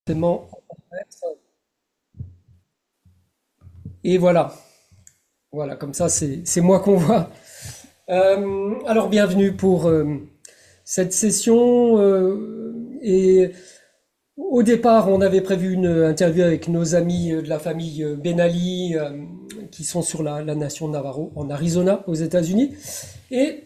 Forcément. Et voilà, voilà, comme ça c'est moi qu'on voit. Alors bienvenue pour cette session. Et au départ, on avait prévu une interview avec nos amis de la famille Ben Ali qui sont sur la nation Navarro en Arizona, aux États-Unis. Et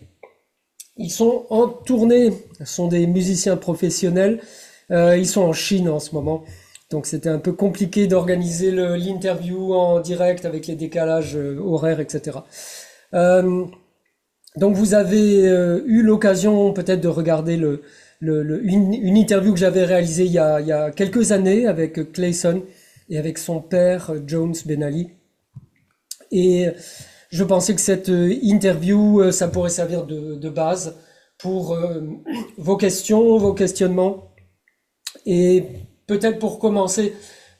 ils sont en tournée, ce sont des musiciens professionnels. Ils sont en Chine en ce moment. Donc c'était un peu compliqué d'organiser l'interview en direct avec les décalages horaires, etc. Euh, donc vous avez eu l'occasion peut-être de regarder une interview que j'avais réalisée il y a quelques années avec Clayson et avec son père Jones Ben Ali. Et je pensais que cette interview, ça pourrait servir de base pour vos questions, vos questionnements. Et peut-être pour commencer,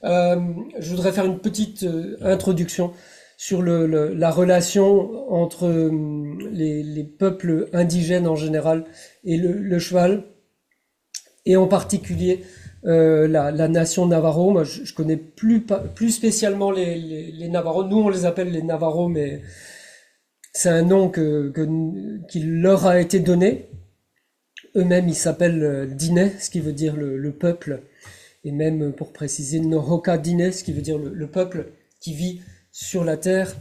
je voudrais faire une petite introduction sur la relation entre les peuples indigènes en général et le cheval, et en particulier la nation Navarro. Moi, je connais plus spécialement les Navarros. Nous, on les appelle les Navarros, mais c'est un nom qui leur a été donné. Eux-mêmes, ils s'appellent Diné, ce qui veut dire le peuple, et même pour préciser, Nohoka Diné, ce qui veut dire le peuple qui vit sur la terre.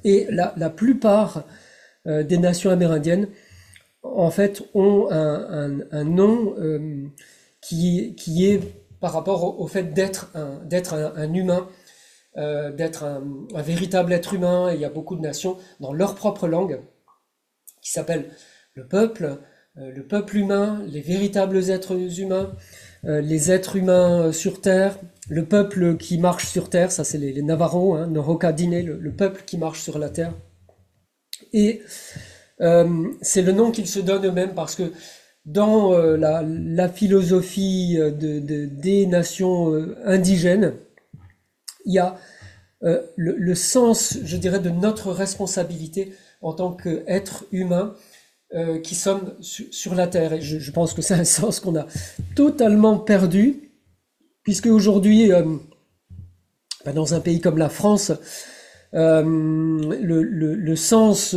Et la plupart des nations amérindiennes, en fait, ont un nom qui est par rapport au fait d'être un humain, d'être un véritable être humain. Et il y a beaucoup de nations dans leur propre langue qui s'appellent le peuple humain, les véritables êtres humains, les êtres humains sur Terre, le peuple qui marche sur Terre, ça c'est les Navarros, hein, Nohoka Diné, le peuple qui marche sur la Terre. Et c'est le nom qu'ils se donnent eux-mêmes parce que dans la philosophie des nations indigènes, il y a le sens, je dirais, de notre responsabilité en tant qu'être humain qui sommes sur la Terre. Et je pense que c'est un sens qu'on a totalement perdu, puisque aujourd'hui, dans un pays comme la France, le sens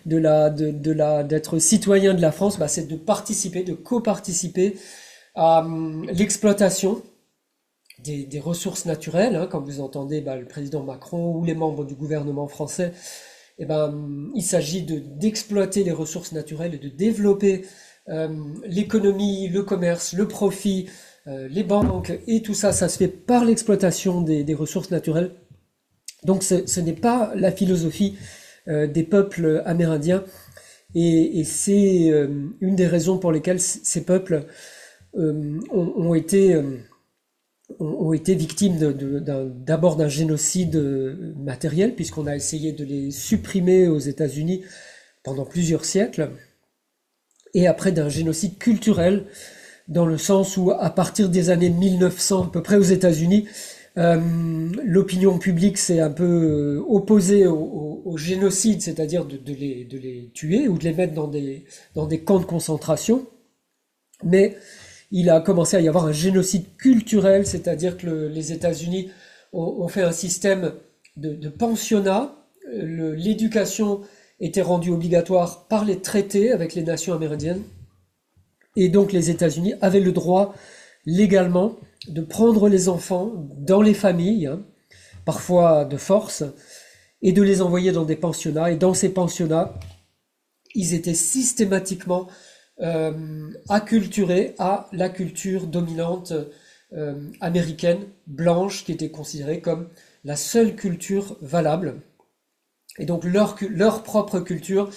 d'être citoyen de la France, c'est de participer, de coparticiper à l'exploitation des ressources naturelles, hein, comme vous entendez le président Macron ou les membres du gouvernement français. Eh ben, il s'agit d'exploiter les ressources naturelles et de développer l'économie, le commerce, le profit, les banques, et tout ça, ça se fait par l'exploitation des ressources naturelles. Donc ce n'est pas la philosophie des peuples amérindiens, et c'est une des raisons pour lesquelles ces peuples ont été victimes d'abord d'un génocide matériel, puisqu'on a essayé de les supprimer aux États-Unis pendant plusieurs siècles, et après d'un génocide culturel, dans le sens où à partir des années 1900, à peu près aux États-Unis, l'opinion publique s'est un peu opposée au génocide, c'est-à-dire de les tuer ou de les mettre dans des camps de concentration. Mais il a commencé à y avoir un génocide culturel, c'est-à-dire que les États-Unis ont fait un système de pensionnat. L'éducation était rendue obligatoire par les traités avec les nations amérindiennes. Et donc les États-Unis avaient le droit légalement de prendre les enfants dans les familles, hein, parfois de force, et de les envoyer dans des pensionnats. Et dans ces pensionnats, ils étaient systématiquement acculturés à la culture dominante américaine, blanche, qui était considérée comme la seule culture valable. Et donc leur propre culture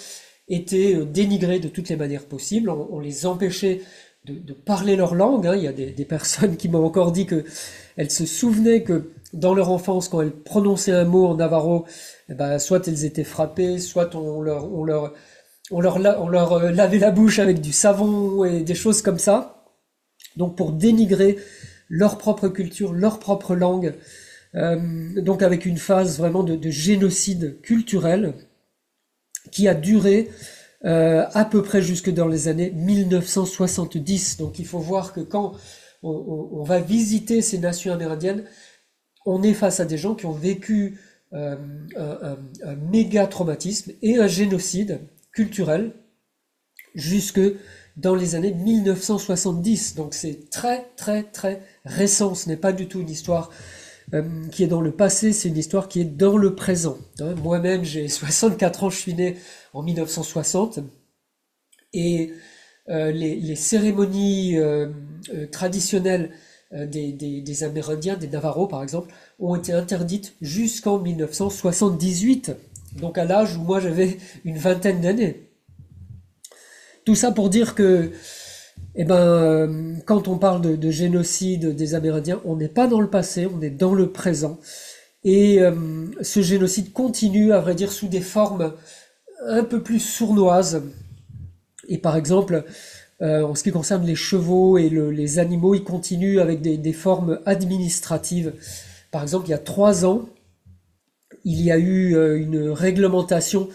était dénigrée de toutes les manières possibles. On les empêchait de parler leur langue, hein. Il y a des personnes qui m'ont encore dit que elles se souvenaient que dans leur enfance, quand elles prononçaient un mot en navarro, eh ben, soit elles étaient frappées, soit on leur lavait la bouche avec du savon et des choses comme ça. Donc pour dénigrer leur propre culture, leur propre langue, donc avec une phase vraiment de génocide culturel qui a duré à peu près jusque dans les années 1970. Donc il faut voir que quand on va visiter ces nations amérindiennes, on est face à des gens qui ont vécu un méga traumatisme et un génocide culturel jusque dans les années 1970. Donc c'est très très très récent. Ce n'est pas du tout une histoire qui est dans le passé, c'est une histoire qui est dans le présent. Moi-même, j'ai 64 ans, je suis né en 1960 et les cérémonies traditionnelles des Amérindiens, des Navajos par exemple, ont été interdites jusqu'en 1978, donc à l'âge où moi j'avais une vingtaine d'années. Tout ça pour dire que, quand on parle de génocide des Amérindiens, on n'est pas dans le passé, on est dans le présent. Et ce génocide continue, à vrai dire, sous des formes un peu plus sournoises. Et par exemple, en ce qui concerne les chevaux et les animaux, ils continuent avec des formes administratives. Par exemple, il y a 3 ans, il y a eu une réglementation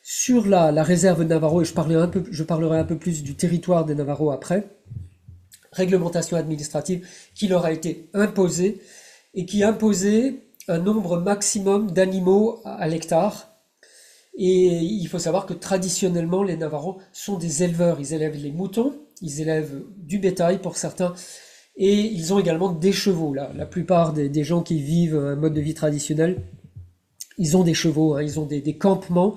sur la réserve Navajo, et je parlerai un peu plus du territoire des Navajo après, réglementation administrative qui leur a été imposée et qui imposait un nombre maximum d'animaux à l'hectare. Et il faut savoir que traditionnellement, les Navajos sont des éleveurs. Ils élèvent les moutons, ils élèvent du bétail pour certains, et ils ont également des chevaux. La plupart des gens qui vivent un mode de vie traditionnel, ils ont des chevaux, hein, ils ont des campements.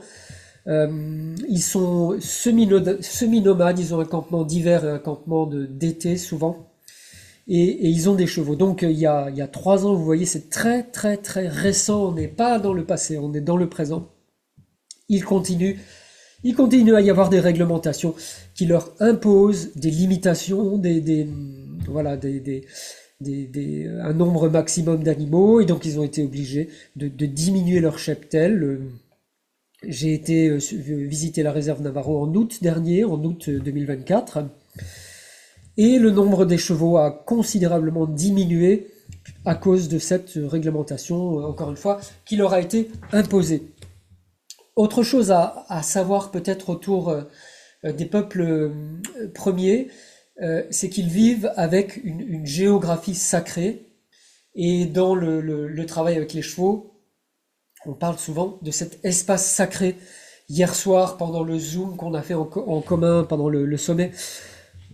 Ils sont semi-nomades, ils ont un campement d'hiver et un campement d'été souvent. Et ils ont des chevaux. Donc il y a 3 ans, vous voyez, c'est très très très récent. On n'est pas dans le passé, on est dans le présent. Il continue, il continue à y avoir des réglementations qui leur imposent des limitations, voilà, un nombre maximum d'animaux, et donc ils ont été obligés de diminuer leur cheptel. J'ai été visiter la réserve Navajo en août dernier, en août 2024, et le nombre des chevaux a considérablement diminué à cause de cette réglementation, encore une fois, qui leur a été imposée. Autre chose à savoir peut-être autour des peuples premiers, c'est qu'ils vivent avec une géographie sacrée, et dans le travail avec les chevaux, on parle souvent de cet espace sacré. Hier soir, pendant le Zoom qu'on a fait en commun pendant le sommet,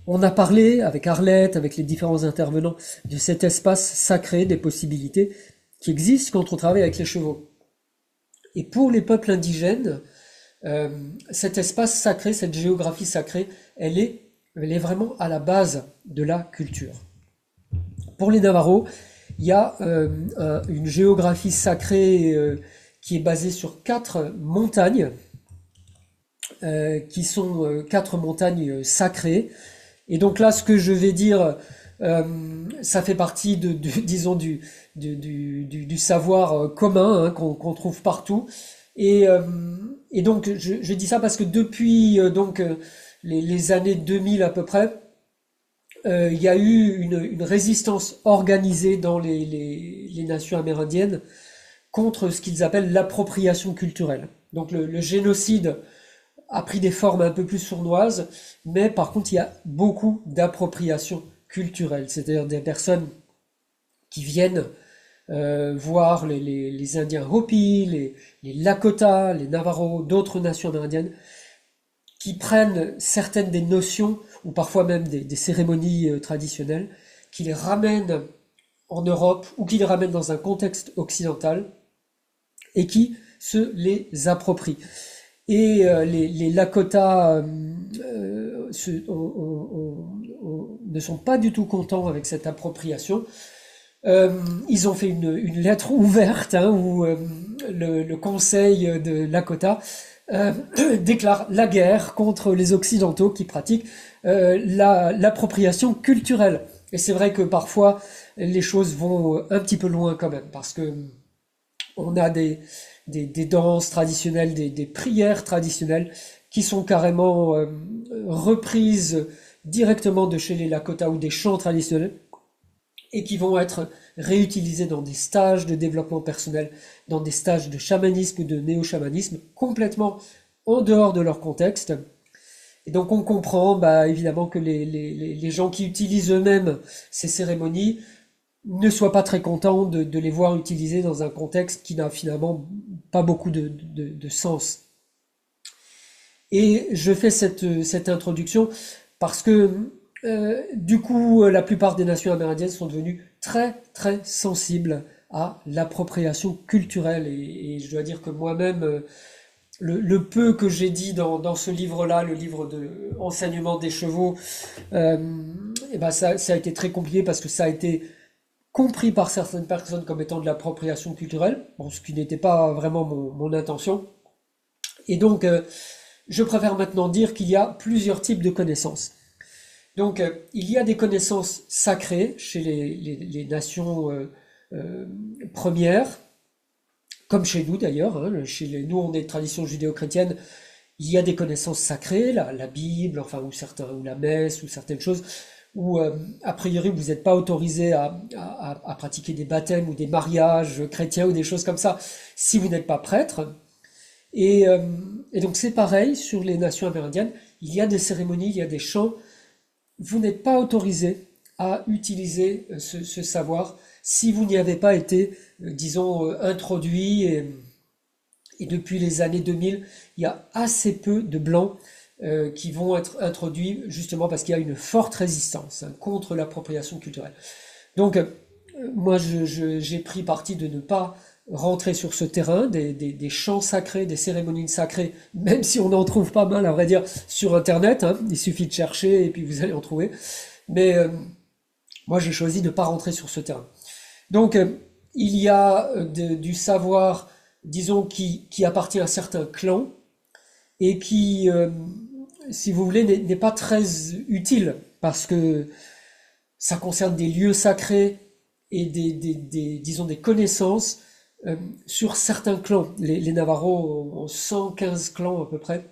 on a parlé avec Arlette, avec les différents intervenants, de cet espace sacré, des possibilités qui existent quand on travaille avec les chevaux. Et pour les peuples indigènes, cet espace sacré, cette géographie sacrée, elle est vraiment à la base de la culture. Pour les Navajos, il y a une géographie sacrée qui est basée sur 4 montagnes, qui sont 4 montagnes sacrées. Et donc là, ce que je vais dire, ça fait partie disons du savoir commun, hein, qu'on trouve partout. Et donc je dis ça parce que depuis les années 2000 à peu près, il y a eu une résistance organisée dans les nations amérindiennes contre ce qu'ils appellent l'appropriation culturelle. Donc le génocide a pris des formes un peu plus sournoises, mais par contre il y a beaucoup d'appropriation culturelle, c'est-à-dire des personnes qui viennent voir les Indiens Hopi, les Lakota, les Navajo, d'autres nations amérindiennes, qui prennent certaines des notions, ou parfois même des cérémonies traditionnelles, qui les ramènent en Europe, ou qui les ramènent dans un contexte occidental, et qui se les approprient. Et les Lakota ne sont pas du tout contents avec cette appropriation. Ils ont fait une lettre ouverte, hein, où le conseil de Lakota déclare la guerre contre les Occidentaux qui pratiquent l'appropriation culturelle. Et c'est vrai que parfois les choses vont un petit peu loin quand même, parce que on a des danses traditionnelles, des prières traditionnelles qui sont carrément reprises directement de chez les Lakota, ou des chants traditionnels, et qui vont être réutilisés dans des stages de développement personnel, dans des stages de chamanisme ou de néo-chamanisme, complètement en dehors de leur contexte. Et donc on comprend bah, évidemment que les gens qui utilisent eux-mêmes ces cérémonies ne soient pas très contents de les voir utilisées dans un contexte qui n'a finalement pas beaucoup de sens. Et je fais cette introduction parce que du coup, la plupart des nations amérindiennes sont devenues très très sensibles à l'appropriation culturelle. Et je dois dire que moi-même, le peu que j'ai dit dans ce livre-là, le livre de enseignement des chevaux, euh, et ben ça a été très compliqué parce que ça a été compris par certaines personnes comme étant de l'appropriation culturelle, bon, ce qui n'était pas vraiment mon intention. Et donc, je préfère maintenant dire qu'il y a plusieurs types de connaissances. Donc, il y a des connaissances sacrées chez les nations premières, comme chez nous d'ailleurs. Hein, nous, on est de tradition judéo-chrétienne. Il y a des connaissances sacrées, la Bible, enfin, ou la messe, ou certaines choses, où a priori vous n'êtes pas autorisé à pratiquer des baptêmes ou des mariages chrétiens ou des choses comme ça si vous n'êtes pas prêtre. Et, euh, et donc c'est pareil sur les nations amérindiennes. Il y a des cérémonies, il y a des chants. Vous n'êtes pas autorisé à utiliser ce savoir si vous n'y avez pas été, disons, introduit. Et depuis les années 2000, il y a assez peu de blancs qui vont être introduits justement parce qu'il y a une forte résistance hein, contre l'appropriation culturelle. Donc, moi, j'ai pris parti de ne pas rentrer sur ce terrain des chants sacrés, des cérémonies sacrées, même si on en trouve pas mal, à vrai dire, sur Internet. Hein, il suffit de chercher et puis vous allez en trouver. Mais moi, j'ai choisi de ne pas rentrer sur ce terrain. Donc, il y a du savoir, disons, qui appartient à certains clans et qui, si vous voulez, n'est pas très utile parce que ça concerne des lieux sacrés et disons, des connaissances sur certains clans. Les Navarros ont 115 clans à peu près.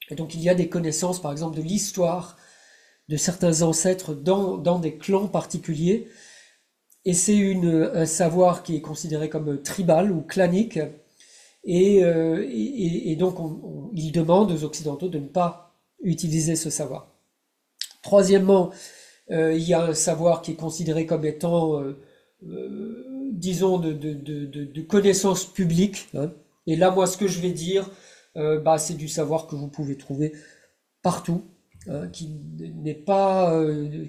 Et donc il y a des connaissances, par exemple, de l'histoire de certains ancêtres dans des clans particuliers. Et c'est un savoir qui est considéré comme tribal ou clanique. Et donc il demande aux Occidentaux de ne pas utiliser ce savoir. Troisièmement, il y a un savoir qui est considéré comme étant, disons, de connaissance publique. Hein. Et là, moi, ce que je vais dire, bah, c'est du savoir que vous pouvez trouver partout, hein, n'est pas,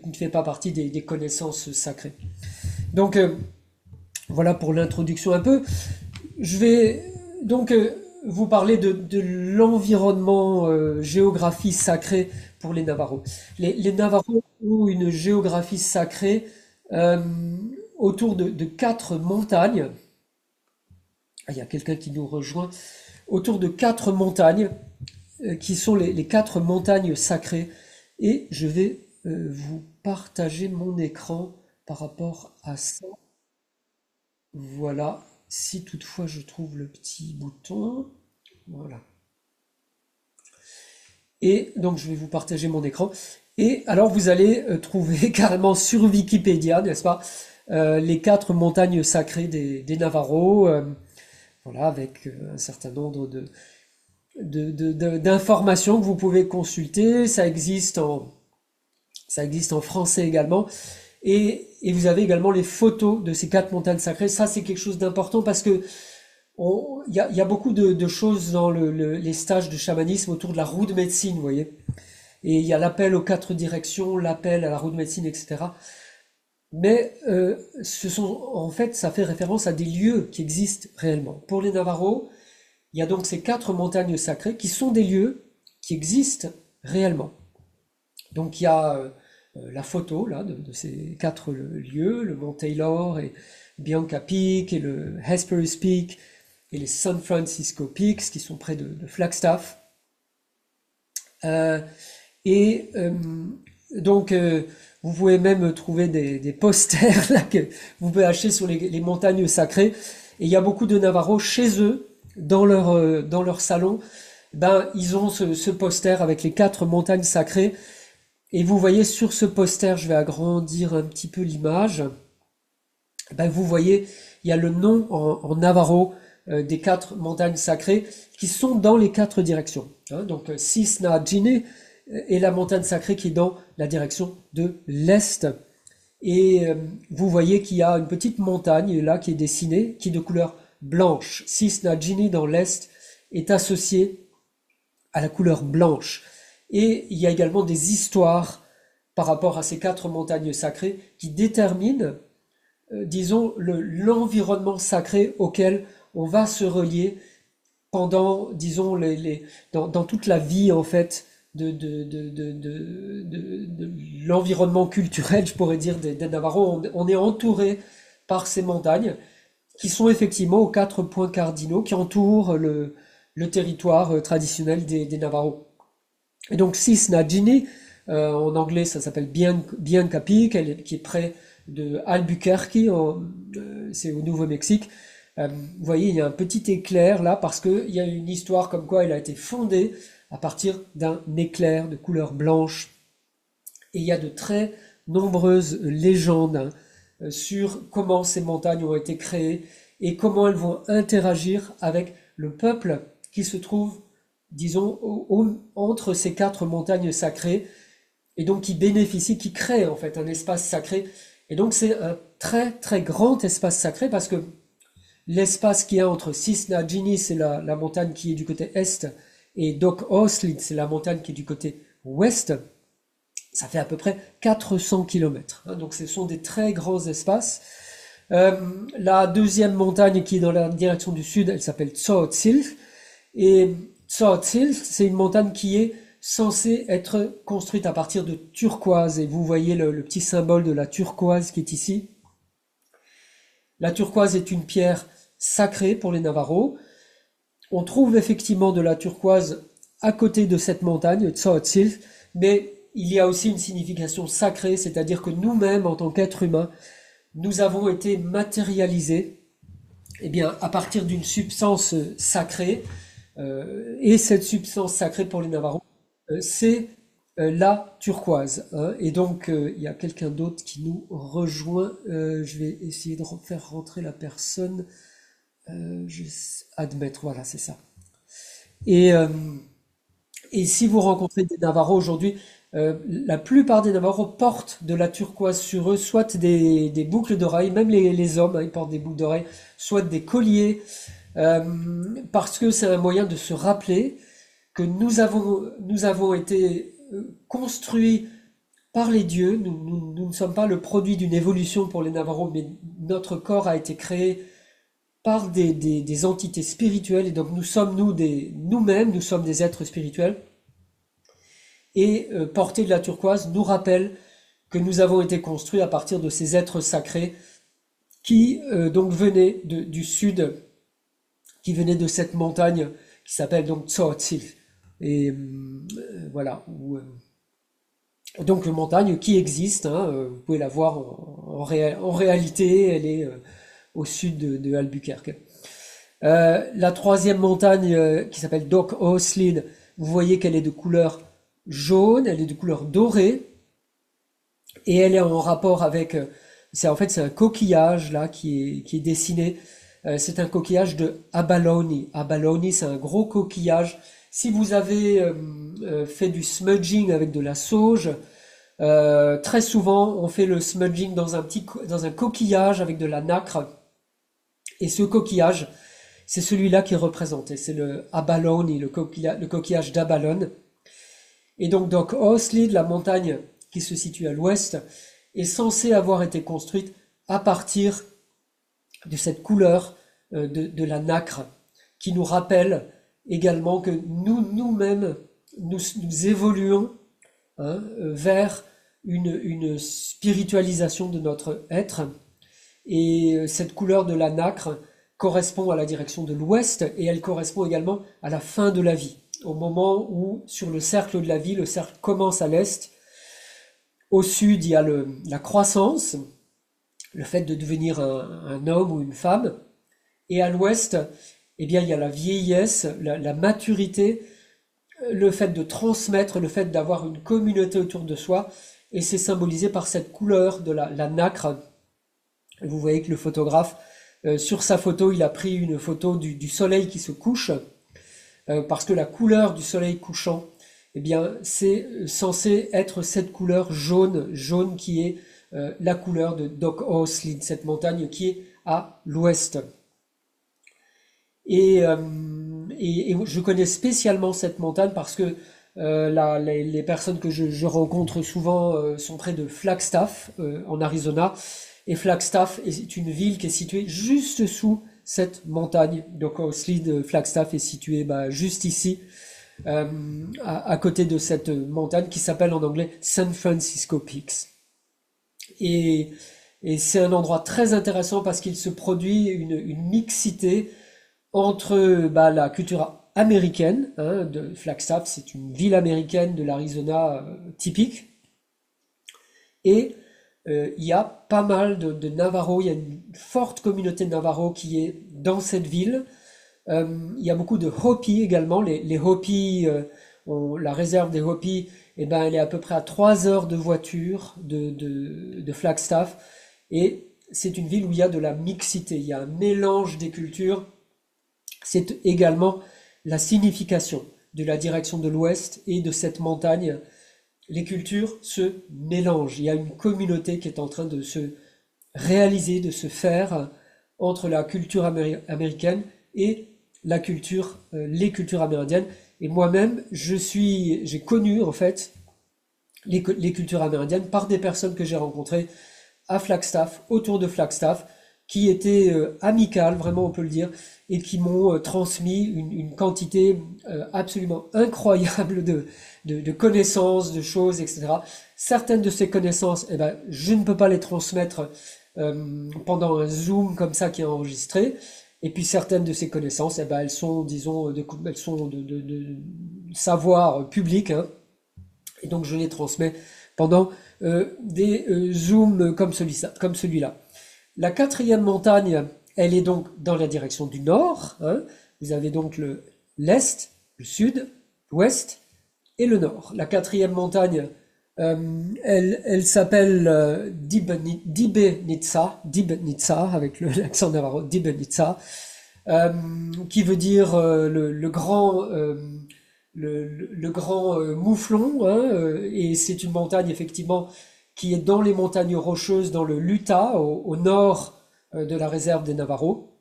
qui ne fait pas partie des connaissances sacrées. Donc, voilà pour l'introduction un peu. Je vais donc vous parler de l'environnement géographie sacrée pour les Navarros. Les Navarros ont une géographie sacrée euh, autour de quatre montagnes. Ah, il y a quelqu'un qui nous rejoint. Autour de quatre montagnes qui sont les quatre montagnes sacrées. Et je vais vous partager mon écran par rapport à ça. Voilà, si toutefois je trouve le petit bouton. Voilà. Et donc je vais vous partager mon écran. Et alors vous allez trouver carrément sur Wikipédia, n'est-ce pas, les quatre montagnes sacrées des Navarros, voilà, avec un certain nombre d'informations que vous pouvez consulter. Ça existe en français également. Et vous avez également les photos de ces quatre montagnes sacrées. Ça, c'est quelque chose d'important parce que il y a beaucoup de choses dans les stages de chamanisme autour de la roue de médecine, vous voyez. Et il y a l'appel aux quatre directions, l'appel à la roue de médecine, etc. Mais en fait, ça fait référence à des lieux qui existent réellement. Pour les Navarros, il y a donc ces quatre montagnes sacrées qui sont des lieux qui existent réellement. Donc il y a la photo là de ces quatre lieux, le mont Taylor et Bianca Peak et le Hesperus Peak et les San Francisco Peaks qui sont près de Flagstaff. Euh, et donc vous pouvez même trouver des posters là que vous pouvez acheter sur les montagnes sacrées. Et il y a beaucoup de Navarros chez eux, dans leur salon, ben ils ont ce poster avec les quatre montagnes sacrées. Et vous voyez sur ce poster, je vais agrandir un petit peu l'image, ben vous voyez, il y a le nom en navarro des quatre montagnes sacrées qui sont dans les quatre directions. Hein. Donc Cisna Gine et la montagne sacrée qui est dans la direction de l'est. Et vous voyez qu'il y a une petite montagne là qui est dessinée, qui est de couleur blanche. Cisnagini dans l'est est associé à la couleur blanche. Et il y a également des histoires par rapport à ces 4 montagnes sacrées qui déterminent, disons, l'environnement sacré auquel on va se relier pendant, disons, dans toute la vie, en fait, de l'environnement culturel, je pourrais dire, des Navarros. On est entouré par ces montagnes qui sont effectivement aux 4 points cardinaux qui entourent le territoire traditionnel des Navarros. Et donc Cisnagini, en anglais ça s'appelle Bianca Peak, qui est près de Albuquerque, c'est au Nouveau-Mexique. Vous voyez, il y a un petit éclair là parce qu'il y a une histoire comme quoi elle a été fondée à partir d'un éclair de couleur blanche. Et il y a de très nombreuses légendes sur comment ces montagnes ont été créées et comment elles vont interagir avec le peuple qui se trouve, disons, entre ces 4 montagnes sacrées, et donc qui bénéficie, qui crée en fait un espace sacré. Et donc c'est un très très grand espace sacré parce que l'espace qu'il y a entre Cisnagini, c'est la montagne qui est du côté est, et Doc Oslid, c'est la montagne qui est du côté ouest, ça fait à peu près 400 km. Donc ce sont des très grands espaces. La deuxième montagne qui est dans la direction du sud, elle s'appelle Tsootsil. Et Tsootsil, c'est une montagne qui est censée être construite à partir de turquoise. Et vous voyez le petit symbole de la turquoise qui est ici. La turquoise est une pierre sacrée pour les Navarros. On trouve effectivement de la turquoise à côté de cette montagne, Tsootsil, mais il y a aussi une signification sacrée, c'est-à-dire que nous-mêmes, en tant qu'êtres humains, nous avons été matérialisés eh bien, à partir d'une substance sacrée. Et cette substance sacrée pour les Navarros, c'est la turquoise. Et donc, il y a quelqu'un d'autre qui nous rejoint. Je vais essayer de faire rentrer la personne. Admettre, voilà, c'est ça. Et, euh, et si vous rencontrez des Navarros aujourd'hui, la plupart des Navarros portent de la turquoise sur eux, soit des boucles d'oreilles, même les hommes, ils portent des boucles d'oreilles, soit des colliers, euh, parce que c'est un moyen de se rappeler que nous avons été construits par les dieux. Nous ne sommes pas le produit d'une évolution pour les Navarros, mais notre corps a été créé par des entités spirituelles, et donc nous sommes nous-mêmes, nous sommes des êtres spirituels. Et porter de la turquoise nous rappelle que nous avons été construits à partir de ces êtres sacrés qui donc venaient du sud, qui venaient de cette montagne qui s'appelle donc Tsootsil. Et voilà. Donc une montagne qui existe, vous pouvez la voir en réalité, elle est au sud de Albuquerque. La troisième montagne qui s'appelle Doc Oslin, vous voyez qu'elle est de couleur jaune, elle est de couleur dorée, et elle est en rapport avec, c'est un coquillage là qui est dessiné. C'est un coquillage de abalone. Abalone, c'est un gros coquillage. Si vous avez fait du smudging avec de la sauge, très souvent on fait le smudging dans un coquillage avec de la nacre. Et ce coquillage, c'est celui-là qui est représenté. C'est le abalone, le coquillage d'abalone. Et donc Doc Oslid, la montagne qui se situe à l'ouest, est censée avoir été construite à partir de cette couleur de la nacre, qui nous rappelle également que nous-mêmes, nous évoluons vers une spiritualisation de notre être. Et cette couleur de la nacre correspond à la direction de l'ouest, et elle correspond également à la fin de la vie. Au moment où, sur le cercle de la vie, le cercle commence à l'est. Au sud, il y a la croissance, le fait de devenir un homme ou une femme. Et à l'ouest, eh bien, il y a la vieillesse, la maturité, le fait de transmettre, le fait d'avoir une communauté autour de soi. Et c'est symbolisé par cette couleur de la nacre. Vous voyez que le photographe, sur sa photo, il a pris une photo du soleil qui se couche, parce que la couleur du soleil couchant eh bien, c'est censé être cette couleur jaune, jaune qui est la couleur de Doc Oslin, cette montagne qui est à l'ouest. Et, euh, et je connais spécialement cette montagne parce que les personnes que je rencontre souvent sont près de Flagstaff, en Arizona. Et Flagstaff est une ville qui est située juste sous cette montagne. Donc Oslin, Flagstaff est situé juste ici, à côté de cette montagne qui s'appelle en anglais San Francisco Peaks. Et, et c'est un endroit très intéressant parce qu'il se produit une mixité entre la culture américaine, hein, de Flagstaff, c'est une ville américaine de l'Arizona typique, et il y a pas mal de Navajo, il y a une forte communauté de Navajo qui est dans cette ville. Il y a beaucoup de Hopi également. Les Hopi, la réserve des Hopi, eh ben, elle est à peu près à 3 heures de voiture de Flagstaff. Et c'est une ville où il y a de la mixité, il y a un mélange des cultures. C'est également la signification de la direction de l'Ouest et de cette montagne. Les cultures se mélangent. Il y a une communauté qui est en train de se réaliser, de se faire entre la culture américaine et les cultures amérindiennes. Et moi-même, j'ai connu en fait les cultures amérindiennes par des personnes que j'ai rencontrées à Flagstaff, autour de Flagstaff, qui étaient amicales, vraiment on peut le dire, et qui m'ont transmis une quantité absolument incroyable de connaissances, de choses, etc. Certaines de ces connaissances, eh ben, je ne peux pas les transmettre pendant un Zoom comme ça qui est enregistré. Et puis certaines de ces connaissances, eh ben, elles sont, disons, elles sont de savoir public, hein, et donc je les transmets pendant des Zooms comme celui-là. La quatrième montagne, elle est donc dans la direction du nord, hein. Vous avez donc l'est, le sud, l'ouest et le nord. La quatrième montagne, elle s'appelle Dibenitsa, avec l'accent navarro, Dibenitsa, qui veut dire le grand le grand mouflon, hein, et c'est une montagne effectivement qui est dans les montagnes rocheuses dans le l'Utah, au nord de la réserve des Navajo,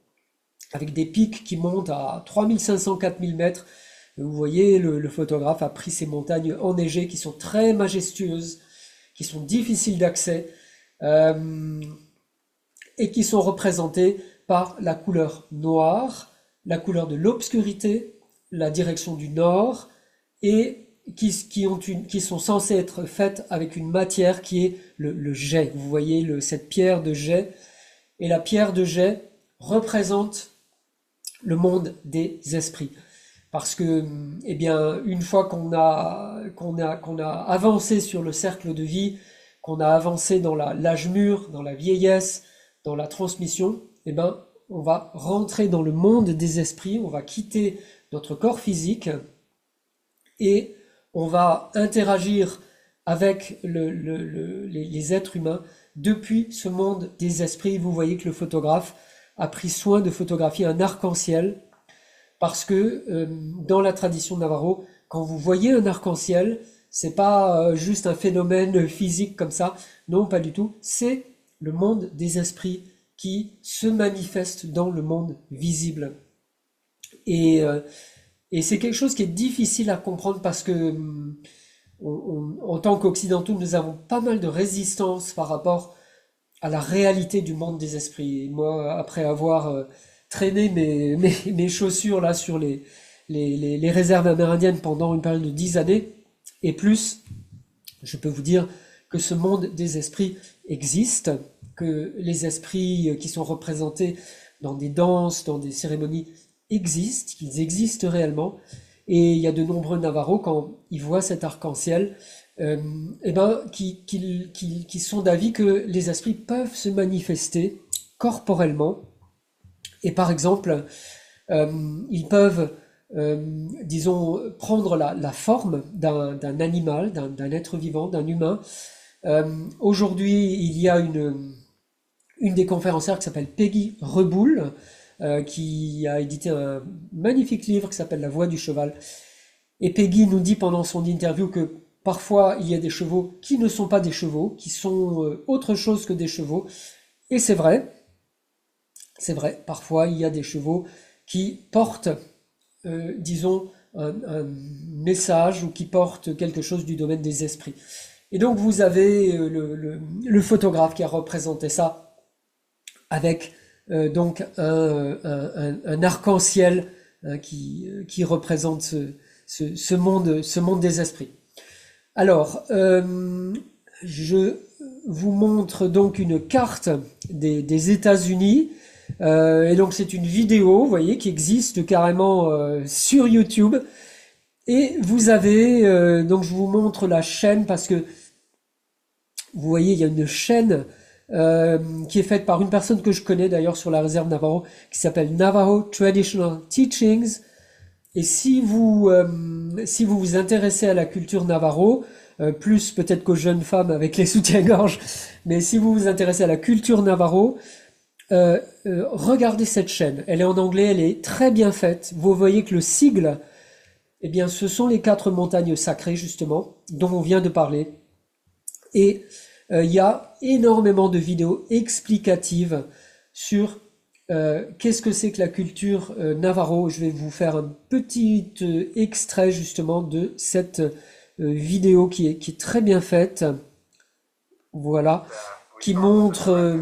avec des pics qui montent à 3500-4000 mètres. Vous voyez, le photographe a pris ces montagnes enneigées qui sont très majestueuses, qui sont difficiles d'accès, euh, et qui sont représentées par la couleur noire, la couleur de l'obscurité, la direction du nord, et qui sont censées être faites avec une matière qui est le jet. Vous voyez cette pierre de jet, et la pierre de jet représente le monde des esprits. Parce que, eh bien, une fois qu'on a avancé sur le cercle de vie, qu'on a avancé dans l'âge mûr, dans la vieillesse, dans la transmission, eh ben, on va rentrer dans le monde des esprits, on va quitter notre corps physique et on va interagir avec les êtres humains depuis ce monde des esprits. Vous voyez que le photographe a pris soin de photographier un arc-en-ciel parce que dans la tradition Navarro, quand vous voyez un arc-en-ciel, c'est pas juste un phénomène physique comme ça, non, pas du tout, c'est le monde des esprits qui se manifeste dans le monde visible. Et, euh, et c'est quelque chose qui est difficile à comprendre parce que en tant qu'occidentaux, nous avons pas mal de résistance par rapport à la réalité du monde des esprits. Et moi, après avoir traîné mes chaussures là sur les réserves amérindiennes pendant une période de 10 années et plus, je peux vous dire que ce monde des esprits existe, que les esprits qui sont représentés dans des danses, dans des cérémonies existent, qu'ils existent réellement. Et il y a de nombreux Navarros, quand ils voient cet arc-en-ciel, eh ben, qui sont d'avis que les esprits peuvent se manifester corporellement. Et par exemple, ils peuvent, disons, prendre la forme d'un animal, d'un être vivant, d'un humain. Aujourd'hui, il y a une des conférencières qui s'appelle Peggy Reboul, qui a édité un magnifique livre qui s'appelle La Voix du cheval. Et Peggy nous dit pendant son interview que parfois il y a des chevaux qui ne sont pas des chevaux, qui sont autre chose que des chevaux. Et c'est vrai, parfois il y a des chevaux qui portent, disons, un message ou qui portent quelque chose du domaine des esprits. Et donc vous avez le photographe qui a représenté ça avec donc un arc-en-ciel qui représente ce monde des esprits. Alors, je vous montre donc une carte des États-Unis. Et donc c'est une vidéo, vous voyez, qui existe carrément sur YouTube. Et vous avez, donc je vous montre la chaîne parce que vous voyez, il y a une chaîne qui est faite par une personne que je connais d'ailleurs sur la réserve Navajo, qui s'appelle Navajo Traditional Teachings. Et si vous vous intéressez à la culture Navajo, plus peut-être qu'aux jeunes femmes avec les soutiens-gorge, mais si vous vous intéressez à la culture Navajo, regardez cette chaîne. Elle est en anglais, elle est très bien faite. Vous voyez que le sigle, eh bien, ce sont les 4 montagnes sacrées, justement, dont on vient de parler. Et il y a énormément de vidéos explicatives sur qu'est-ce que c'est que la culture Navajo. Je vais vous faire un petit extrait, justement, de cette vidéo qui est très bien faite. Voilà. Qui montre...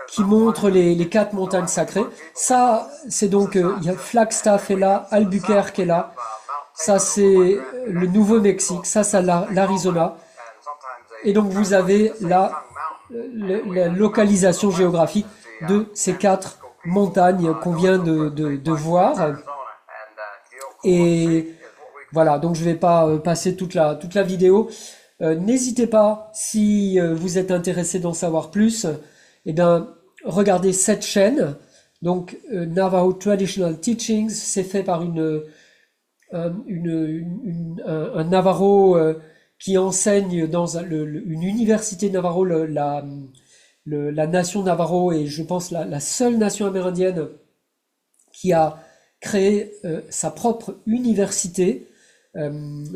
qui montre les 4 montagnes sacrées. Ça, c'est donc, il y a Flagstaff est là, Albuquerque est là. Ça, c'est le Nouveau-Mexique. Ça, c'est l'Arizona. Et donc, vous avez la localisation géographique de ces 4 montagnes qu'on vient de voir. Et voilà, donc je vais pas passer toute la vidéo. N'hésitez pas, si vous êtes intéressé d'en savoir plus, eh bien, regardez cette chaîne. Donc, Navajo Traditional Teachings, c'est fait par un Navajo qui enseigne dans une université Navajo, la nation Navajo est, je pense, la seule nation amérindienne qui a créé sa propre université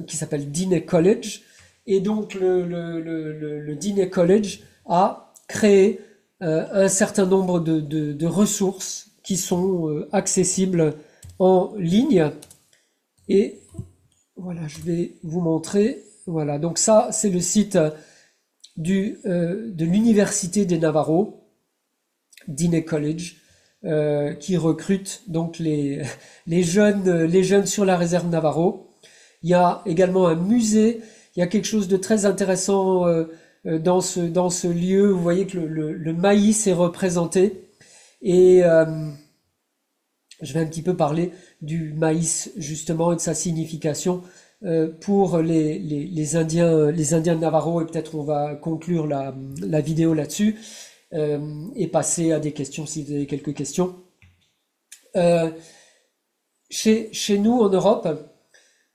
qui s'appelle Diné College. Et donc, le Diné College a créé un certain nombre de ressources qui sont accessibles en ligne. Et voilà, je vais vous montrer. Voilà, donc ça, c'est le site de l'université des Navajo, Diné College, qui recrute donc les jeunes sur la réserve Navajo. Il y a également un musée. Il y a quelque chose de très intéressant dans ce lieu. Vous voyez que le maïs est représenté. Et je vais un petit peu parler du maïs, justement, et de sa signification pour les Indiens Navajo. Et peut-être on va conclure la vidéo là-dessus et passer à des questions si vous avez quelques questions. Chez nous, en Europe,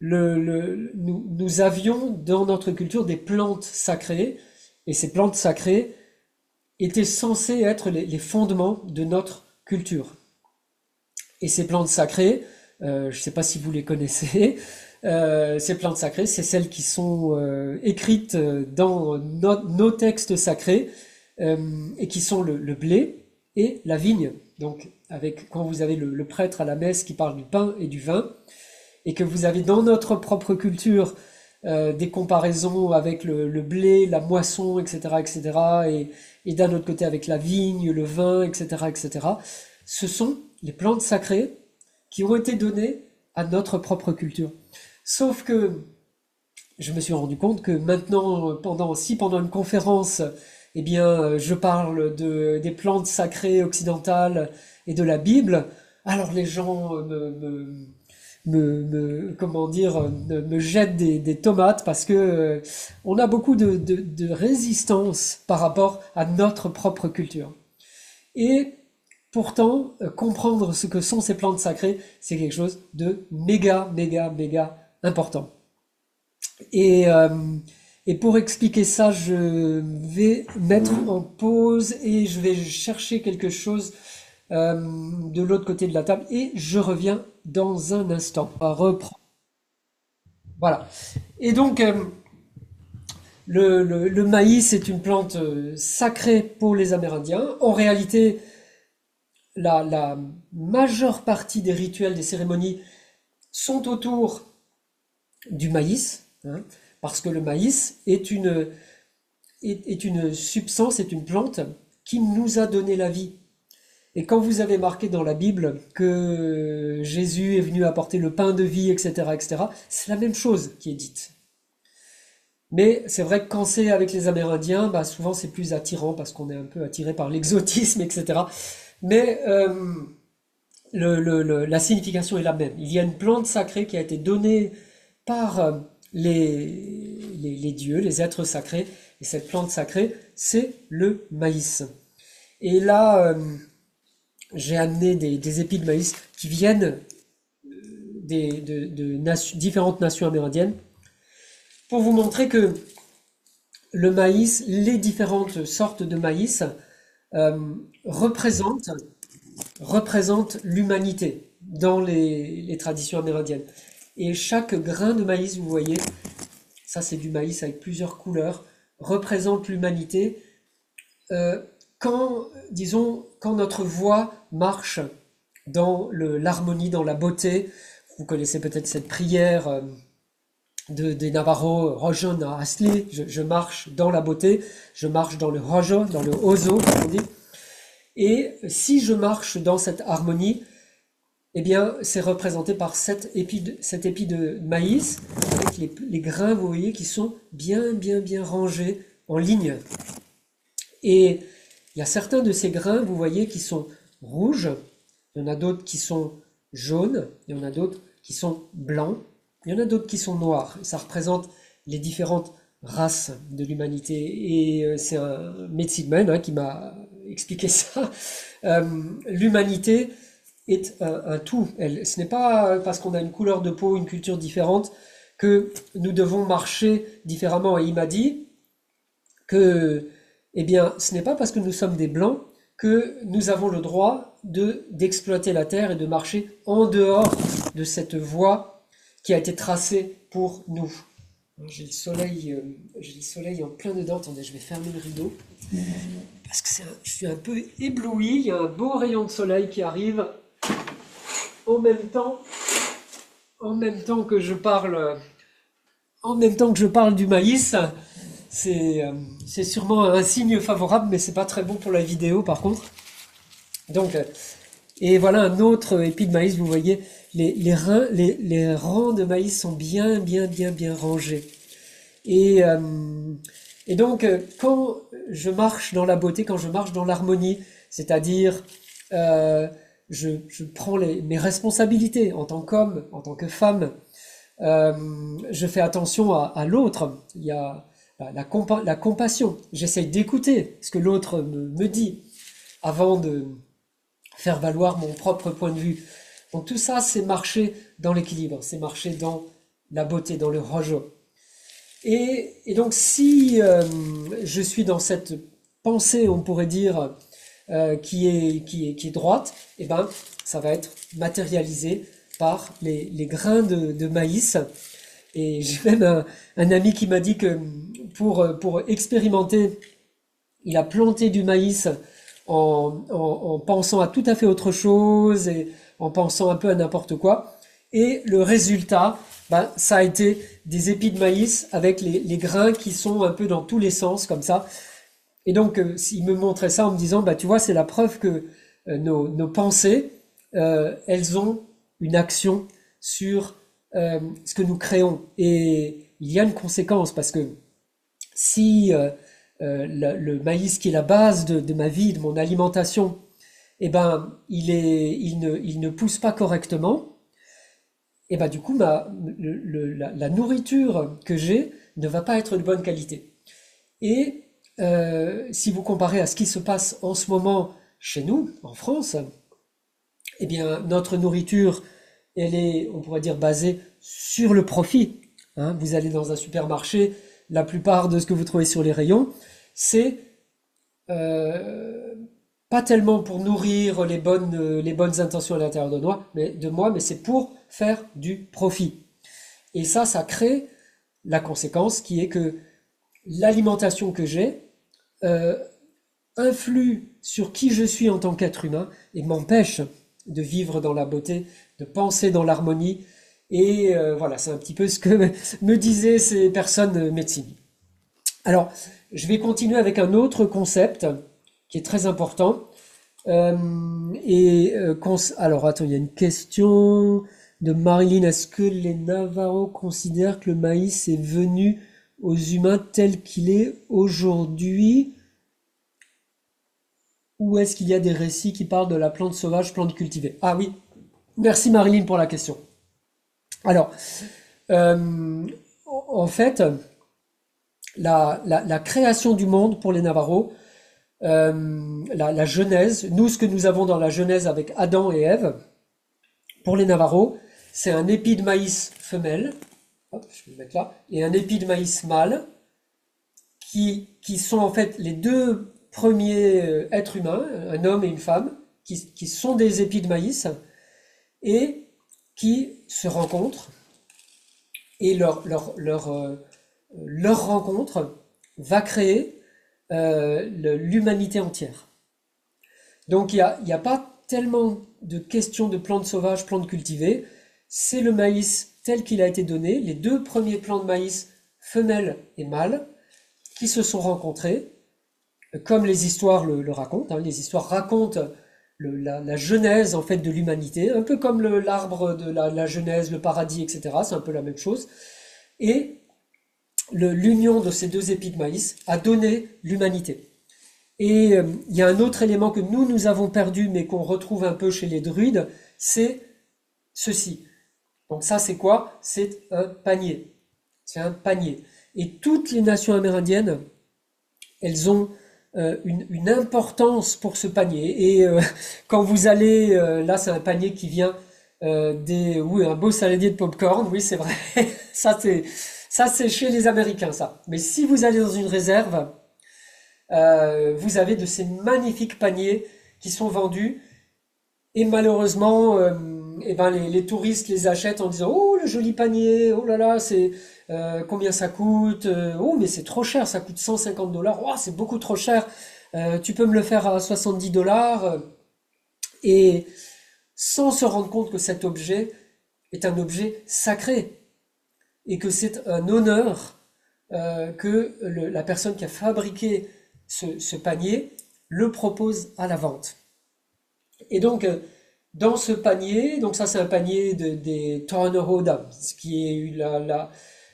nous avions dans notre culture des plantes sacrées, et ces plantes sacrées étaient censées être les fondements de notre culture. Et ces plantes sacrées, je ne sais pas si vous les connaissez, ces plantes sacrées, c'est celles qui sont écrites dans nos textes sacrés, et qui sont le blé et la vigne. Donc, quand vous avez le prêtre à la messe qui parle du pain et du vin, et que vous avez dans notre propre culture des comparaisons avec le blé, la moisson, etc., etc., et d'un autre côté avec la vigne, le vin, etc., etc., ce sont les plantes sacrées qui ont été données à notre propre culture. Sauf que je me suis rendu compte que maintenant, pendant une conférence, eh bien, je parle des plantes sacrées occidentales et de la Bible, alors les gens comment dire, me jettent des tomates parce que on a beaucoup de résistance par rapport à notre propre culture. Et pourtant, comprendre ce que sont ces plantes sacrées, c'est quelque chose de méga, méga, méga important. Et pour expliquer ça, je vais mettre en pause et je vais chercher quelque chose de l'autre côté de la table et je reviens dans un instant. On va reprendre. Voilà. Et donc, le maïs est une plante sacrée pour les Amérindiens. En réalité, la majeure partie des rituels, des cérémonies sont autour du maïs, hein, parce que le maïs est une substance, est une plante qui nous a donné la vie. Et quand vous avez marqué dans la Bible que Jésus est venu apporter le pain de vie, etc., etc., c'est la même chose qui est dite. Mais c'est vrai que quand c'est avec les Amérindiens, bah souvent c'est plus attirant parce qu'on est un peu attiré par l'exotisme, etc. Mais la signification est la même. Il y a une plante sacrée qui a été donnée par les dieux, les êtres sacrés, et cette plante sacrée, c'est le maïs. Et là, j'ai amené des épis de maïs qui viennent différentes nations amérindiennes pour vous montrer que le maïs, les différentes sortes de maïs euh, représentent, représentent l'humanité dans les traditions amérindiennes. Et chaque grain de maïs, vous voyez, ça c'est du maïs avec plusieurs couleurs, représente l'humanité euh, quand, disons, quand notre voix marche dans l'harmonie, dans la beauté. Vous connaissez peut-être cette prière des Navarros, Rojo na Asli, je marche dans la beauté, je marche dans le Rojo, dans le Ozo, comme on dit. Et si je marche dans cette harmonie, eh bien, c'est représenté par cet épi de maïs, avec les grains, vous voyez, qui sont bien, bien, bien rangés en ligne. Et il y a certains de ces grains, vous voyez, qui sont rouges, il y en a d'autres qui sont jaunes, il y en a d'autres qui sont blancs, il y en a d'autres qui sont noirs. Ça représente les différentes races de l'humanité. Et c'est un médecin man hein, qui m'a expliqué ça. L'humanité est un tout. Ce n'est pas parce qu'on a une couleur de peau, une culture différente, que nous devons marcher différemment. Et il m'a dit que, eh bien, ce n'est pas parce que nous sommes des blancs que nous avons le droit d'exploiter la terre et de marcher en dehors de cette voie qui a été tracée pour nous. J'ai le soleil en plein dedans. Attendez, je vais fermer le rideau parce que je suis un peu ébloui. Il y a un beau rayon de soleil qui arrive en même temps, en même temps que je parle, en même temps que je parle du maïs. C'est sûrement un signe favorable, mais c'est pas très bon pour la vidéo par contre. Donc, et voilà un autre épi de maïs, vous voyez, les rangs de maïs sont bien, bien, bien, bien rangés. Et, et donc, quand je marche dans la beauté, quand je marche dans l'harmonie, c'est-à-dire euh, je prends mes responsabilités en tant qu'homme, en tant que femme, je fais attention à l'autre. Il y a la compassion. J'essaye d'écouter ce que l'autre me dit avant de faire valoir mon propre point de vue. Donc tout ça, c'est marcher dans l'équilibre, c'est marcher dans la beauté, dans le rojo. Et donc si je suis dans cette pensée, on pourrait dire, qui est droite, eh ben, ça va être matérialisé par les grains de maïs. Et j'ai même un ami qui m'a dit que pour expérimenter, il a planté du maïs en pensant à tout à fait autre chose et en pensant un peu à n'importe quoi. Et le résultat, ben, ça a été des épis de maïs avec les grains qui sont un peu dans tous les sens comme ça. Et donc, il me montrait ça en me disant, bah, tu vois, c'est la preuve que nos pensées, elles ont une action sur ce que nous créons. Et il y a une conséquence parce que si le maïs qui est la base de ma vie, de mon alimentation, eh ben, il ne pousse pas correctement, et ben, du coup, la nourriture que j'ai ne va pas être de bonne qualité. Et si vous comparez à ce qui se passe en ce moment chez nous, en France, eh bien, notre nourriture, elle est, on pourrait dire, basée sur le profit. Hein. Vous allez dans un supermarché, la plupart de ce que vous trouvez sur les rayons, c'est euh, pas tellement pour nourrir les bonnes intentions à l'intérieur de moi, mais c'est pour faire du profit. Et ça crée la conséquence qui est que l'alimentation que j'ai euh, influe sur qui je suis en tant qu'être humain et m'empêche de vivre dans la beauté, de penser dans l'harmonie. Et voilà, c'est un petit peu ce que me disaient ces personnes médecine. Alors, je vais continuer avec un autre concept qui est très important. Alors, attends, il y a une question de Marilyn. Est-ce que les Navarros considèrent que le maïs est venu aux humains tel qu'il est aujourd'hui? Ou est-ce qu'il y a des récits qui parlent de la plante sauvage, plante cultivée? Ah oui, merci Marilyn pour la question. Alors, euh, en fait, la création du monde pour les Navarros, la Genèse, nous ce que nous avons dans la Genèse avec Adam et Ève, pour les Navarros, c'est un épi de maïs femelle, hop, je vais le mettre là, et un épi de maïs mâle, qui sont en fait les deux premiers êtres humains, un homme et une femme, qui sont des épis de maïs, et qui se rencontrent, et leur rencontre va créer l'humanité entière. Donc il y a pas tellement de questions de plantes sauvages, plantes cultivées. C'est le maïs tel qu'il a été donné, les deux premiers plants de maïs, femelles et mâles, qui se sont rencontrés, comme les histoires le racontent. Hein, les histoires racontent la genèse en fait de l'humanité, un peu comme l'arbre de la genèse, le paradis, etc. C'est un peu la même chose. Et l'union de ces deux épis de maïs a donné l'humanité. Et il y a un autre élément que nous avons perdu, mais qu'on retrouve un peu chez les druides, c'est ceci. Donc ça, c'est quoi? C'est un panier. C'est un panier. Et toutes les nations amérindiennes, elles ont une importance pour ce panier. Et quand vous allez, là, c'est un panier qui vient oui, un beau saladier de popcorn, oui, c'est vrai. Ça, c'est chez les Américains, ça. Mais si vous allez dans une réserve, vous avez de ces magnifiques paniers qui sont vendus et malheureusement, eh ben les touristes les achètent en disant oh le joli panier, oh là là, c'est combien ça coûte? Oh mais c'est trop cher, ça coûte 150 $. Oh, c'est beaucoup trop cher. Tu peux me le faire à 70 $. Et sans se rendre compte que cet objet est un objet sacré et que c'est un honneur que la personne qui a fabriqué ce panier le propose à la vente. Et donc, dans ce panier, donc ça c'est un panier des Tohono qui est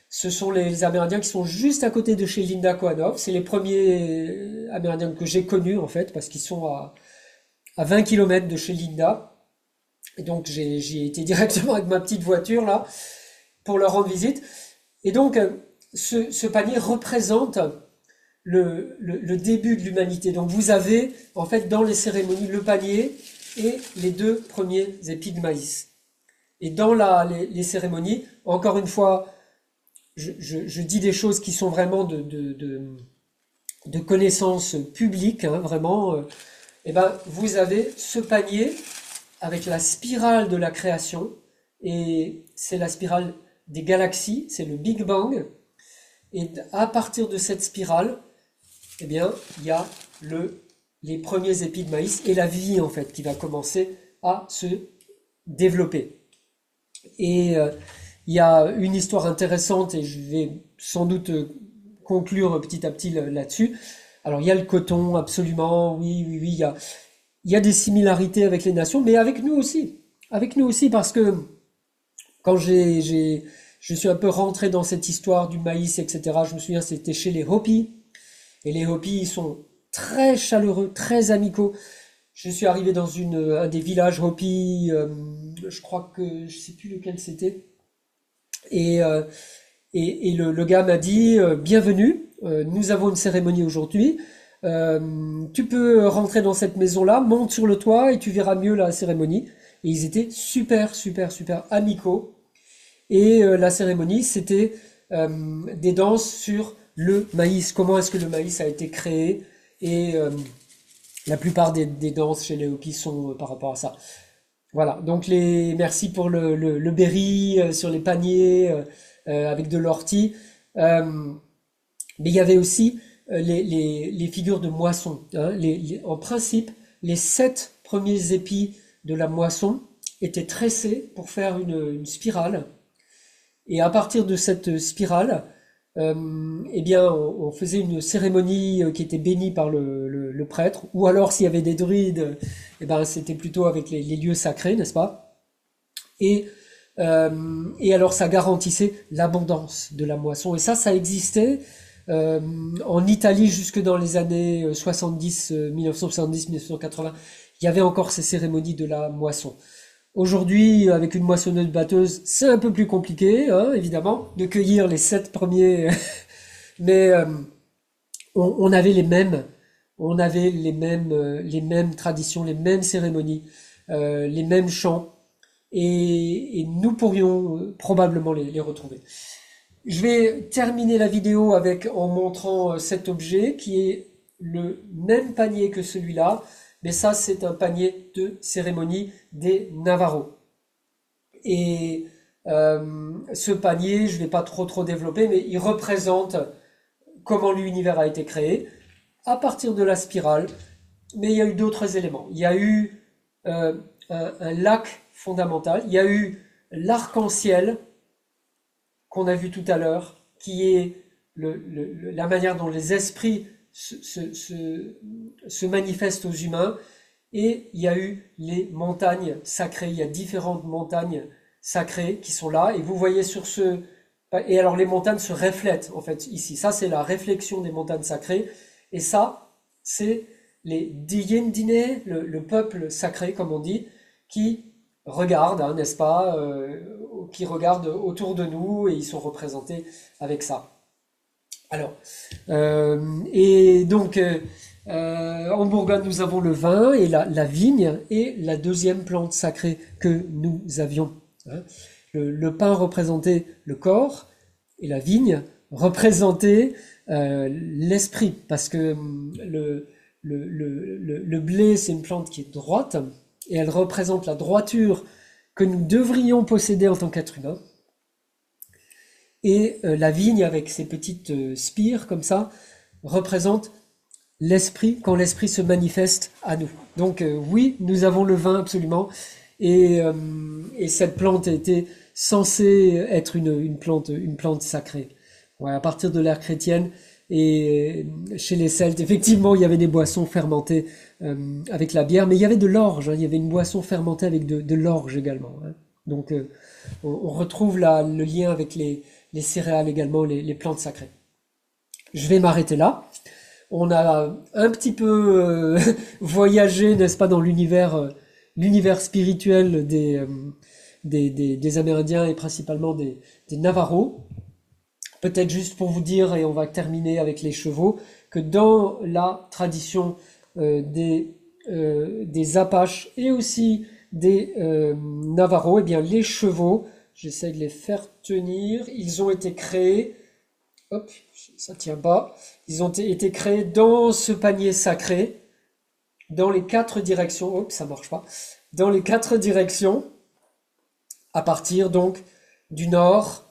ce sont les Amérindiens qui sont juste à côté de chez Linda Kohanov. C'est les premiers Amérindiens que j'ai connus en fait, parce qu'ils sont à 20 km de chez Linda. Et donc j'y ai été directement avec ma petite voiture là, pour leur rendre visite. Et donc, ce panier représente le début de l'humanité. Donc vous avez en fait dans les cérémonies le panier et les deux premiers épis de maïs. Et dans les cérémonies, encore une fois, je dis des choses qui sont vraiment de connaissances publiques, hein, vraiment. Et ben, vous avez ce panier avec la spirale de la création, et c'est la spirale des galaxies, c'est le Big Bang. Et à partir de cette spirale, eh bien, il y a les premiers épis de maïs et la vie en fait qui va commencer à se développer. Et il y a une histoire intéressante et je vais sans doute conclure petit à petit là-dessus. Alors il y a le coton, absolument, oui, oui, oui, il y a des similarités avec les nations, mais avec nous aussi parce que quand je suis un peu rentré dans cette histoire du maïs, etc. Je me souviens, c'était chez les Hopis. Et les Hopis, ils sont très chaleureux, très amicaux. Je suis arrivé dans un des villages Hopis, je crois que, je sais plus lequel c'était. Et, le gars m'a dit, bienvenue, nous avons une cérémonie aujourd'hui. Tu peux rentrer dans cette maison-là, monte sur le toit et tu verras mieux la cérémonie. Et ils étaient super, super, super amicaux. Et la cérémonie, c'était des danses sur le maïs. Comment est-ce que le maïs a été créé? Et la plupart des danses chez les Hopis sont par rapport à ça. Voilà, donc merci pour le berry sur les paniers. avec de l'ortie. Euh, mais il y avait aussi les figures de moisson, hein. En principe, les 7 premiers épis de la moisson étaient tressés pour faire une spirale. Et à partir de cette spirale, eh bien, on faisait une cérémonie qui était bénie par le prêtre, ou alors s'il y avait des druides, eh ben, c'était plutôt avec les lieux sacrés, n'est-ce pas? Et, et alors ça garantissait l'abondance de la moisson. Et ça existait euh, en Italie jusque dans les années 70, 1970, 1980. Il y avait encore ces cérémonies de la moisson. Aujourd'hui, avec une moissonneuse-batteuse, c'est un peu plus compliqué, hein, évidemment, de cueillir les 7 premiers. Mais on avait les mêmes traditions, les mêmes cérémonies, les mêmes chants, et nous pourrions probablement les retrouver. Je vais terminer la vidéo en montrant cet objet qui est le même panier que celui-là, mais ça c'est un panier de cérémonie des Navarros. Et ce panier, je ne vais pas trop développer, mais il représente comment l'univers a été créé à partir de la spirale. Mais il y a eu d'autres éléments. Il y a eu euh, un lac fondamental, il y a eu l'arc-en-ciel qu'on a vu tout à l'heure, qui est la manière dont les esprits se manifestent aux humains, et il y a eu les montagnes sacrées. Il y a différentes montagnes sacrées qui sont là, et vous voyez sur ce... Et alors les montagnes se reflètent en fait ici. Ça c'est la réflexion des montagnes sacrées, et ça c'est les Diyendine, le peuple sacré comme on dit, qui regarde, hein, n'est-ce pas, qui regarde autour de nous, et ils sont représentés avec ça. Alors, et donc, en Bourgogne, nous avons le vin et la vigne, et la deuxième plante sacrée que nous avions, hein. Le pain représentait le corps, et la vigne représentait l'esprit, parce que le blé, c'est une plante qui est droite, et elle représente la droiture que nous devrions posséder en tant qu'être humain. Et la vigne, avec ses petites spires comme ça, représente l'esprit, quand l'esprit se manifeste à nous. Donc oui, nous avons le vin absolument, et cette plante était censée être une plante sacrée. Ouais, à partir de l'ère chrétienne, et chez les Celtes, effectivement, il y avait des boissons fermentées avec la bière, mais il y avait de l'orge, hein, il y avait une boisson fermentée avec de l'orge également, hein. Donc on retrouve là le lien avec les céréales également, les plantes sacrées. Je vais m'arrêter là. On a un petit peu voyagé, n'est-ce pas, dans l'univers spirituel des Amérindiens, et principalement des Navarros. Peut-être juste pour vous dire, et on va terminer avec les chevaux, que dans la tradition des Apaches et aussi des Navarros, eh bien les chevaux, j'essaie de les faire tenir, ils ont été créés, hop, ça tient pas, ils ont été créés dans ce panier sacré, dans les 4 directions, hop, ça marche pas, dans les 4 directions, à partir donc du nord,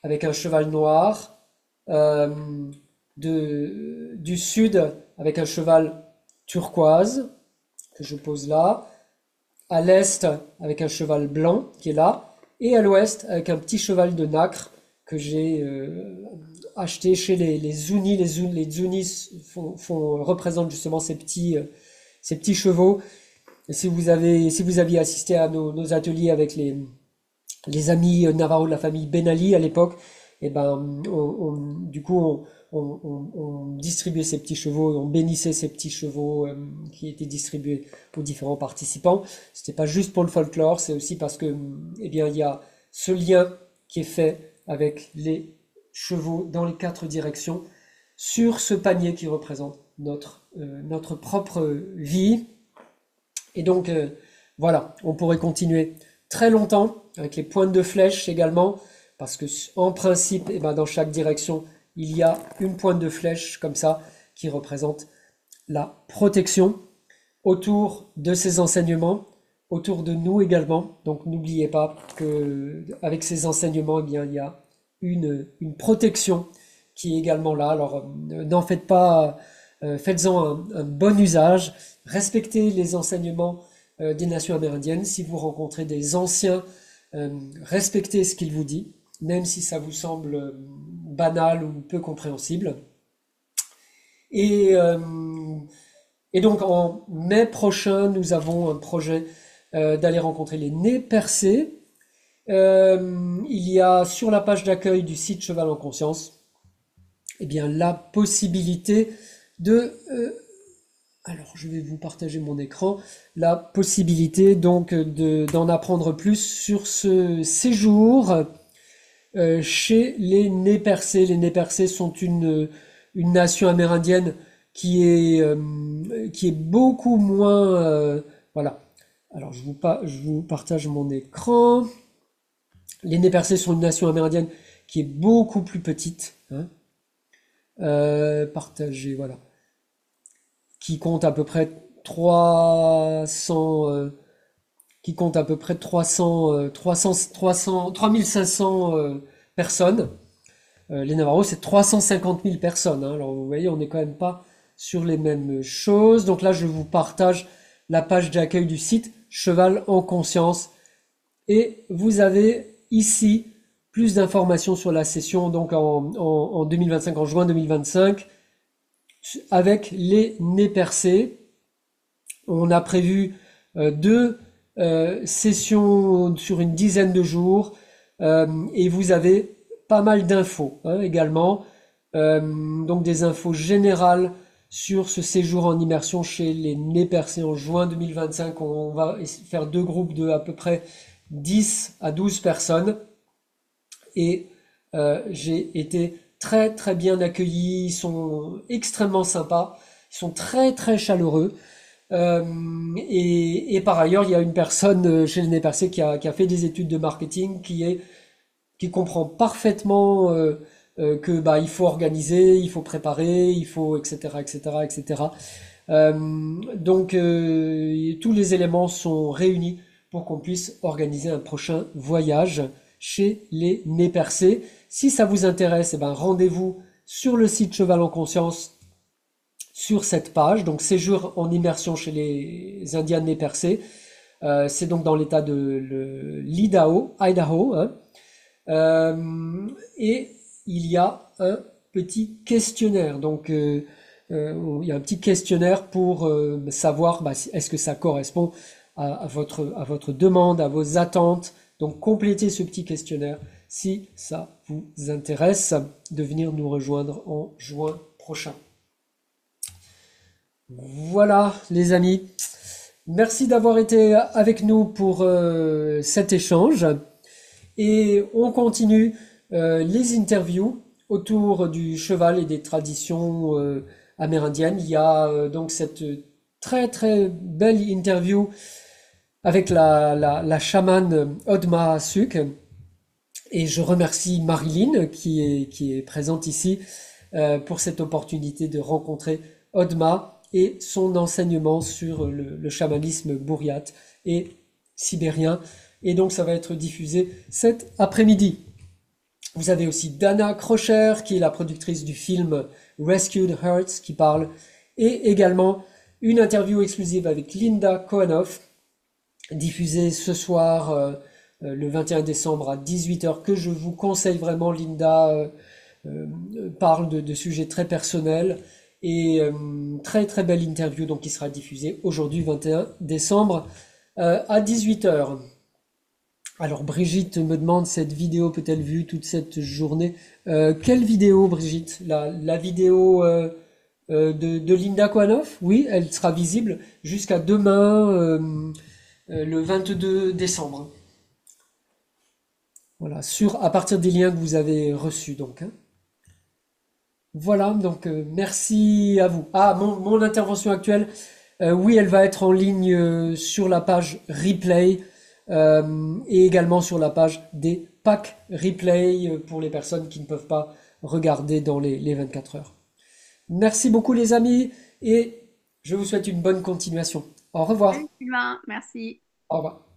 avec un cheval noir, euh, du sud avec un cheval turquoise, que je pose là, à l'est avec un cheval blanc qui est là, et à l'ouest avec un petit cheval de nacre que j'ai acheté chez les Zunis. Les Zunis représentent justement ces petits chevaux. Et si vous aviez assisté à nos ateliers avec les amis Navarro de la famille Ben Ali à l'époque, et ben du coup on distribuait ces petits chevaux, on bénissait ces petits chevaux qui étaient distribués aux différents participants. C'était pas juste pour le folklore, c'est aussi parce que eh bien il y a ce lien qui est fait avec les chevaux dans les 4 directions sur ce panier qui représente notre propre vie. Et donc voilà, on pourrait continuer très longtemps avec les pointes de flèche également, parce que en principe, eh ben, dans chaque direction, il y a une pointe de flèche comme ça qui représente la protection autour de ces enseignements, autour de nous également. Donc n'oubliez pas que avec ces enseignements, eh bien, il y a une protection qui est également là. Alors, n'en faites pas, faites-en un bon usage. Respectez les enseignements des nations amérindiennes. Si vous rencontrez des anciens, respectez ce qu'ils vous disent, même si ça vous semble banal ou peu compréhensible. Et, euh, et donc en mai prochain, nous avons un projet d'aller rencontrer les Nez percés. Il y a sur la page d'accueil du site Cheval en Conscience, eh bien, la possibilité de alors, je vais vous partager mon écran. La possibilité donc d'en apprendre plus sur ce séjour chez les Nez percés. Les Nez percés sont une nation amérindienne qui est beaucoup moins... voilà. Alors, je vous partage mon écran. Les Nez percés sont une nation amérindienne qui est beaucoup plus petite, hein. Partager, voilà, qui compte à peu près 300, qui compte à peu près 3500 personnes. Les Navarros, c'est 350 000 personnes, hein. Alors vous voyez, on n'est quand même pas sur les mêmes choses. Donc là, je vous partage la page d'accueil du site Cheval en Conscience. Et vous avez ici plus d'informations sur la session donc en 2025, en juin 2025, avec les Nez percés. On a prévu deux sessions sur une dizaine de jours et vous avez pas mal d'infos, hein, également. Donc des infos générales sur ce séjour en immersion chez les Nez percés en juin 2025. On va faire deux groupes de à peu près 10 à 12 personnes et j'ai été très très bien accueilli. Ils sont extrêmement sympas, ils sont très très chaleureux. Et par ailleurs, il y a une personne chez les Nez percés qui a fait des études de marketing, qui comprend parfaitement que bah il faut organiser, il faut préparer, il faut etc etc etc. Donc tous les éléments sont réunis pour qu'on puisse organiser un prochain voyage chez les Nez percés. Si ça vous intéresse, eh ben rendez-vous sur le site Cheval en Conscience sur cette page. Donc séjour en immersion chez les Indiens Nez percés. C'est donc dans l'état de l'Idaho, Idaho, hein. Et il y a un petit questionnaire. Donc, il y a un petit questionnaire pour savoir bah, est-ce que ça correspond à votre demande, à vos attentes. Donc, complétez ce petit questionnaire si ça vous intéresse de venir nous rejoindre en juin prochain. Voilà, les amis. Merci d'avoir été avec nous pour cet échange. Et on continue les interviews autour du cheval et des traditions amérindiennes. Il y a donc cette très très belle interview avec la chamane Odma Suk. Et je remercie Marilyn qui est présente ici pour cette opportunité de rencontrer Odma et son enseignement sur le chamanisme bouriat et sibérien. Et donc ça va être diffusé cet après-midi. Vous avez aussi Dana Crocher, qui est la productrice du film Rescued Hearts, qui parle, et également une interview exclusive avec Linda Kohanoff, diffusée ce soir, le 21 décembre à 18h, que je vous conseille vraiment. Linda parle de sujets très personnels, et très très belle interview donc, qui sera diffusée aujourd'hui, 21 décembre, à 18h. Alors Brigitte me demande, cette vidéo peut-elle vue toute cette journée? Quelle vidéo, Brigitte? La vidéo de Linda Kohanoff? Oui, elle sera visible jusqu'à demain, le 22 décembre. Voilà, à partir des liens que vous avez reçus donc, hein. Voilà, donc merci à vous. Ah, mon intervention actuelle, oui, elle va être en ligne sur la page replay. Et également sur la page des packs replay pour les personnes qui ne peuvent pas regarder dans les 24 heures. Merci beaucoup les amis et je vous souhaite une bonne continuation. Au revoir. Salut Sylvain, merci. Au revoir.